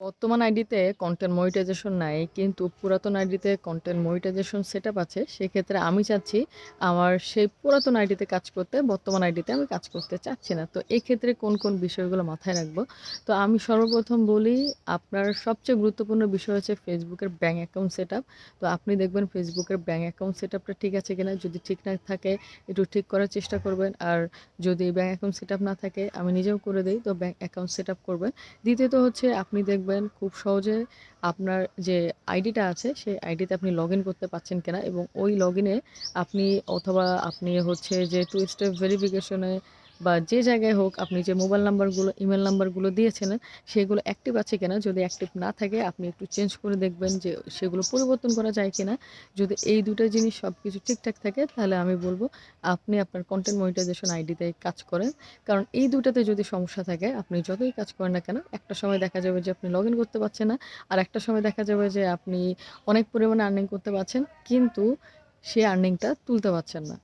বর্তমান আইডিতে content monetisation নাই। কিন্তু পুরাতন আইডিতে কনটেন্ট মনিটাইজেশন সেটআপ আছে। সেক্ষেত্রে আমি চাচ্ছি আমার সেই পুরাতন আইডিতে কাজ করতে, বর্তমান আইডিতে আমি কাজ করতে চাচ্ছি না। তো এক্ষেত্রে কোন বিষয়গুলো মাথায় রাখবো? তো আমি সর্বপ্রথম বলি, আপনার সবচেয়ে গুরুত্বপূর্ণ বিষয় হচ্ছে Facebook এর ব্যাংক অ্যাকাউন্ট সেটআপ। তো আপনি দেখবেন Facebook এর ব্যাংক অ্যাকাউন্ট সেটআপটা ঠিক আছে কিনা। যদি ঠিক না থাকে একটু ঠিক করার চেষ্টা করবেন। আর যদি ব্যাংক অ্যাকাউন্ট সেটআপ না থাকে আমি নিজেও করে দেই, তো ব্যাংক অ্যাকাউন্ট সেটআপ করবেন। দ্বিতীয়ত হচ্ছে আপনি দেখবেন খুব সহজে আপনার যে আইডিটা আছে সেই আইডিতে আপনি লগ ইন করতে পারছেন কিনা, এবং ওই লগ ইনে আপনি অথবা আপনি হচ্ছে যে টু স্টেপ ভেরিফিকেশনে বা যে জায়গায় হোক আপনি যে মোবাইল নাম্বারগুলো ইমেল নাম্বারগুলো দিয়েছিলেন সেগুলো অ্যাক্টিভ আছে কিনা। যদি অ্যাক্টিভ না থাকে আপনি একটু চেঞ্জ করে দেখবেন যে সেগুলো পরিবর্তন করা যায় কিনা। যদি এই দুটো জিনিস সব কিছু ঠিকঠাক থাকে তাহলে আমি বলবো আপনি আপনার কন্টেন্ট মনিটাইজেশন আইডিতে কাজ করেন। কারণ এই দুটাতে যদি সমস্যা থাকে আপনি যতই কাজ করেন না কেন, একটা সময় দেখা যাবে যে আপনি লগ ইন করতে পারছেন না, আর একটা সময় দেখা যাবে যে আপনি অনেক পরিমাণে আর্নিং করতে পারছেন কিন্তু সেই আর্নিংটা তুলতে পারছেন না।